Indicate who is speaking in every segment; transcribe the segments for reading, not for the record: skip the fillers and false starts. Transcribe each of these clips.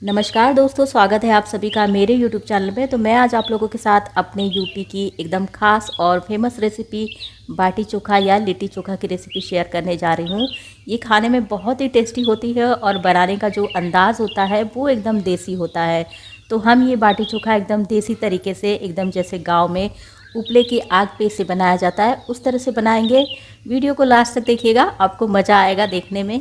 Speaker 1: नमस्कार दोस्तों, स्वागत है आप सभी का मेरे YouTube चैनल में। तो मैं आज आप लोगों के साथ अपने यूपी की एकदम खास और फेमस रेसिपी बाटी चोखा या लिट्टी चोखा की रेसिपी शेयर करने जा रही हूँ। ये खाने में बहुत ही टेस्टी होती है और बनाने का जो अंदाज़ होता है वो एकदम देसी होता है। तो हम ये बाटी चोखा एकदम देसी तरीके से, एकदम जैसे गाँव में उपले की आग पे इसे बनाया जाता है उस तरह से बनाएंगे। वीडियो को लास्ट तक देखिएगा, आपको मज़ा आएगा देखने में।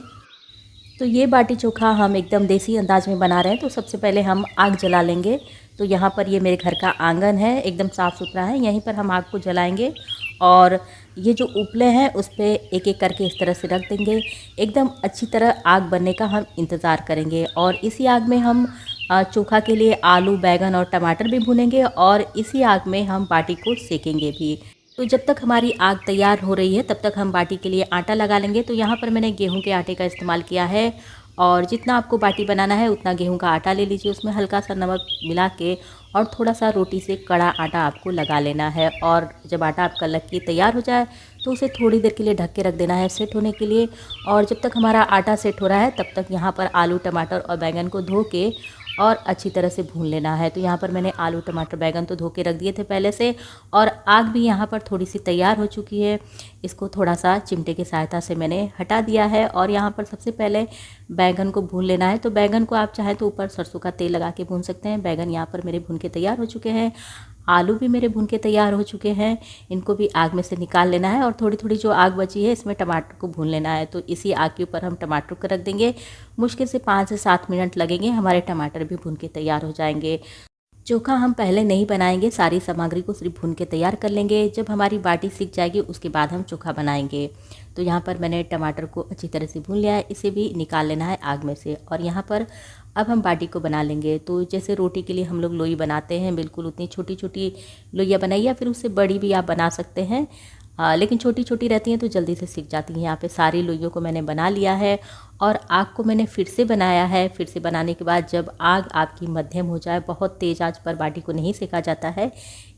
Speaker 1: तो ये बाटी चोखा हम एकदम देसी अंदाज में बना रहे हैं। तो सबसे पहले हम आग जला लेंगे। तो यहाँ पर ये मेरे घर का आंगन है, एकदम साफ़ सुथरा है। यहीं पर हम आग को जलाएंगे और ये जो उपले हैं उस पर एक एक करके इस तरह से रख देंगे। एकदम अच्छी तरह आग बनने का हम इंतज़ार करेंगे और इसी आग में हम चोखा के लिए आलू, बैंगन और टमाटर भी भूनेंगे और इसी आग में हम बाटी को सेकेंगे भी। तो जब तक हमारी आग तैयार हो रही है तब तक हम बाटी के लिए आटा लगा लेंगे। तो यहाँ पर मैंने गेहूं के आटे का इस्तेमाल किया है और जितना आपको बाटी बनाना है उतना गेहूं का आटा ले लीजिए। उसमें हल्का सा नमक मिला के और थोड़ा सा रोटी से कड़ा आटा आपको लगा लेना है। और जब आटा आपका लग के तैयार हो जाए तो उसे थोड़ी देर के लिए ढक के रख देना है सेट होने के लिए। और जब तक हमारा आटा सेट हो रहा है तब तक यहाँ पर आलू, टमाटर और बैंगन को धो के और अच्छी तरह से भून लेना है। तो यहाँ पर मैंने आलू, टमाटर, बैंगन तो धो के रख दिए थे पहले से और आग भी यहाँ पर थोड़ी सी तैयार हो चुकी है। इसको थोड़ा सा चिमटे की सहायता से मैंने हटा दिया है और यहाँ पर सबसे पहले बैंगन को भून लेना है। तो बैंगन को आप चाहें तो ऊपर सरसों का तेल लगा के भून सकते हैं। बैंगन यहाँ पर मेरे भून के तैयार हो चुके हैं। आलू भी मेरे भून के तैयार हो चुके हैं। इनको भी आग में से निकाल लेना है और थोड़ी थोड़ी जो आग बची है इसमें टमाटर को भून लेना है। तो इसी आग के ऊपर हम टमाटर को रख देंगे। मुश्किल से 5 से 7 मिनट लगेंगे, हमारे टमाटर भी भून के तैयार हो जाएंगे। चोखा हम पहले नहीं बनाएंगे, सारी सामग्री को सिर्फ भून के तैयार कर लेंगे। जब हमारी बाटी सीख जाएगी उसके बाद हम चोखा बनाएंगे। तो यहाँ पर मैंने टमाटर को अच्छी तरह से भून लिया है, इसे भी निकाल लेना है आग में से। और यहाँ पर अब हम बाटी को बना लेंगे। तो जैसे रोटी के लिए हम लोग लोई बनाते हैं, बिल्कुल उतनी छोटी छोटी लोइयाँ बनाइए या फिर उससे बड़ी भी आप बना सकते हैं। लेकिन छोटी छोटी रहती हैं तो जल्दी से सीख जाती हैं। यहाँ पे सारी लोइयों को मैंने बना लिया है और आग को मैंने फिर से बनाया है। फिर से बनाने के बाद जब आग आपकी मध्यम हो जाए, बहुत तेज़ आंच पर बाटी को नहीं सेका जाता है।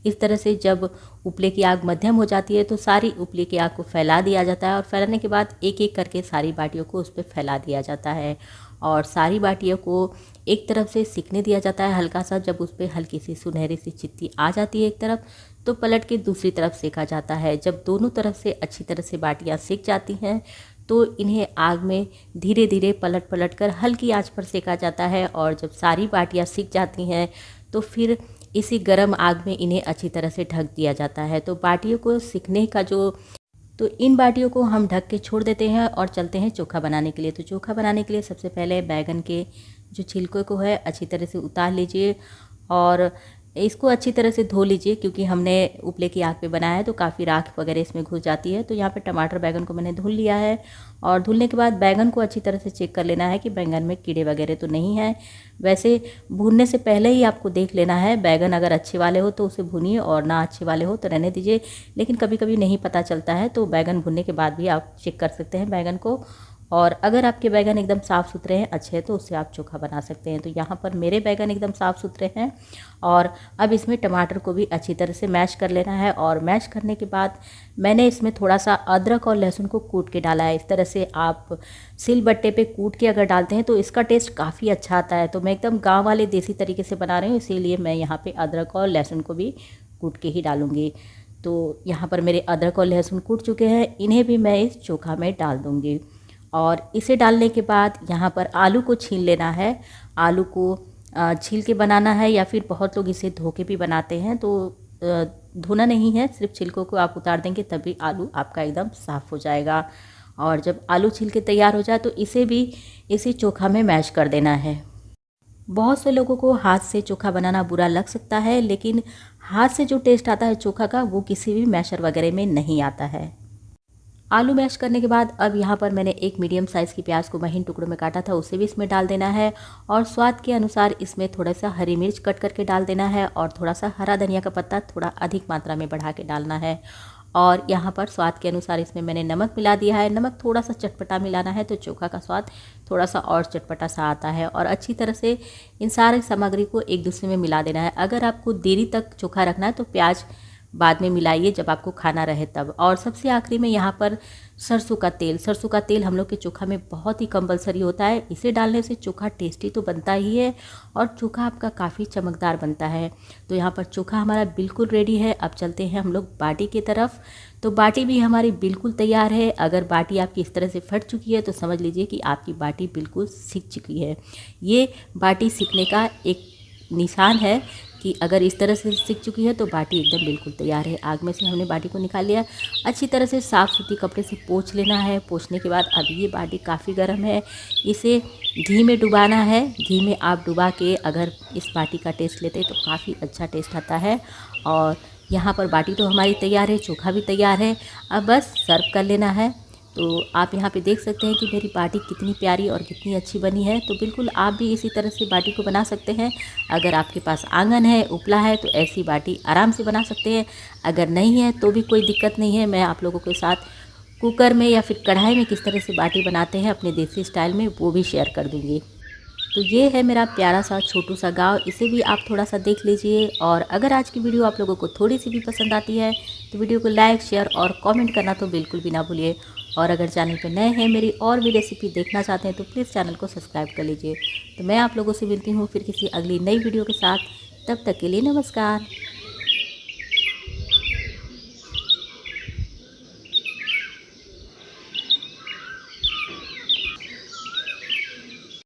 Speaker 1: इस तरह से जब उपले की आग मध्यम हो जाती है तो सारी उपले की आग को फैला दिया जाता है और फैलाने के बाद एक एक करके सारी बाटियों को उस पर फैला दिया जाता है और सारी बाटियों को एक तरफ से सिकने दिया जाता है हल्का सा। जब उस पर हल्की सी सुनहरी सी चित्ती आ जाती है एक तरफ, तो पलट के दूसरी तरफ सेका जाता है। जब दोनों तरफ से अच्छी तरह से बाटियाँ सेक जाती हैं तो इन्हें आग में धीरे धीरे पलट पलट कर हल्की आंच पर सेका जाता है। और जब सारी बाटियाँ सिक जाती हैं तो फिर इसी गर्म आग में इन्हें अच्छी तरह से ढक दिया जाता है। तो बाटियों को सिकने का तो इन बाटियों को हम ढक के छोड़ देते हैं और चलते हैं चोखा बनाने के लिए। तो चोखा बनाने के लिए सबसे पहले बैंगन के जो छिलके को है अच्छी तरह से उतार लीजिए और इसको अच्छी तरह से धो लीजिए, क्योंकि हमने उपले की आग पे बनाया है तो काफ़ी राख वगैरह इसमें घुस जाती है। तो यहाँ पे टमाटर, बैंगन को मैंने धुल लिया है और धुलने के बाद बैंगन को अच्छी तरह से चेक कर लेना है कि बैंगन में कीड़े वगैरह तो नहीं है। वैसे भूनने से पहले ही आपको देख लेना है। बैंगन अगर अच्छे वाले हो तो उसे भूनिए और ना अच्छे वाले हो तो रहने दीजिए। लेकिन कभी कभी नहीं पता चलता है तो बैंगन भुनने के बाद भी आप चेक कर सकते हैं बैंगन को। और अगर आपके बैंगन एकदम साफ़ सुथरे हैं, अच्छे हैं, तो उससे आप चोखा बना सकते हैं। तो यहाँ पर मेरे बैंगन एकदम साफ़ सुथरे हैं और अब इसमें टमाटर को भी अच्छी तरह से मैश कर लेना है। और मैश करने के बाद मैंने इसमें थोड़ा सा अदरक और लहसुन को कूट के डाला है। इस तरह से आप सिलबट्टे पे कूट के अगर डालते हैं तो इसका टेस्ट काफ़ी अच्छा आता है। तो मैं एकदम गाँव वाले देसी तरीके से बना रही हूँ, इसीलिए मैं यहाँ पर अदरक और लहसुन को भी कूट के ही डालूँगी। तो यहाँ पर मेरे अदरक और लहसुन कूट चुके हैं, इन्हें भी मैं इस चोखा में डाल दूँगी। और इसे डालने के बाद यहाँ पर आलू को छील लेना है। आलू को छील के बनाना है या फिर बहुत लोग इसे धो के भी बनाते हैं। तो धोना नहीं है, सिर्फ छिलकों को आप उतार देंगे तभी आलू आपका एकदम साफ़ हो जाएगा। और जब आलू छील के तैयार हो जाए तो इसे भी इसी चोखा में मैश कर देना है। बहुत से लोगों को हाथ से चोखा बनाना बुरा लग सकता है, लेकिन हाथ से जो टेस्ट आता है चोखा का वो किसी भी मैशर वगैरह में नहीं आता है। आलू मैश करने के बाद अब यहाँ पर मैंने एक मीडियम साइज़ की प्याज को महीन टुकड़ों में काटा था, उसे भी इसमें डाल देना है। और स्वाद के अनुसार इसमें थोड़ा सा हरी मिर्च कट करके डाल देना है और थोड़ा सा हरा धनिया का पत्ता थोड़ा अधिक मात्रा में बढ़ा के डालना है। और यहाँ पर स्वाद के अनुसार इसमें मैंने नमक मिला दिया है। नमक थोड़ा सा चटपटा मिलाना है तो चोखा का स्वाद थोड़ा सा और चटपटा सा आता है। और अच्छी तरह से इन सारी सामग्री को एक दूसरे में मिला देना है। अगर आपको देरी तक चोखा रखना है तो प्याज बाद में मिलाइए जब आपको खाना रहे तब। और सबसे आखिरी में यहाँ पर सरसों का तेल हम लोग के चोखा में बहुत ही कंपलसरी होता है। इसे डालने से चोखा टेस्टी तो बनता ही है और चोखा आपका काफ़ी चमकदार बनता है। तो यहाँ पर चोखा हमारा बिल्कुल रेडी है। अब चलते हैं हम लोग बाटी की तरफ। तो बाटी भी हमारी बिल्कुल तैयार है। अगर बाटी आपकी इस तरह से फट चुकी है तो समझ लीजिए कि आपकी बाटी बिल्कुल सिक चुकी है। ये बाटी सिकने का एक निशान है कि अगर इस तरह से सिक चुकी है तो बाटी एकदम बिल्कुल तैयार है। आग में से हमने बाटी को निकाल लिया। अच्छी तरह से साफ़ सूती कपड़े से पोंछ लेना है। पोंछने के बाद अब ये बाटी काफ़ी गर्म है, इसे घी में डुबाना है। घी में आप डुबा के अगर इस बाटी का टेस्ट लेते तो काफ़ी अच्छा टेस्ट आता है। और यहाँ पर बाटी तो हमारी तैयार है, चोखा भी तैयार है। अब बस सर्व कर लेना है। तो आप यहाँ पे देख सकते हैं कि मेरी बाटी कितनी प्यारी और कितनी अच्छी बनी है। तो बिल्कुल आप भी इसी तरह से बाटी को बना सकते हैं। अगर आपके पास आंगन है, उपला है, तो ऐसी बाटी आराम से बना सकते हैं। अगर नहीं है तो भी कोई दिक्कत नहीं है। मैं आप लोगों के साथ कुकर में या फिर कढ़ाई में किस तरह से बाटी बनाते हैं अपने देसी स्टाइल में वो भी शेयर कर दूँगी। तो ये है मेरा प्यारा सा छोटू सा गाँव, इसे भी आप थोड़ा सा देख लीजिए। और अगर आज की वीडियो आप लोगों को थोड़ी सी भी पसंद आती है तो वीडियो को लाइक, शेयर और कमेंट करना तो बिल्कुल भी ना भूलिए। और अगर चैनल पर नए हैं, मेरी और भी रेसिपी देखना चाहते हैं तो प्लीज़ चैनल को सब्सक्राइब कर लीजिए। तो मैं आप लोगों से मिलती हूँ फिर किसी अगली नई वीडियो के साथ। तब तक के लिए नमस्कार।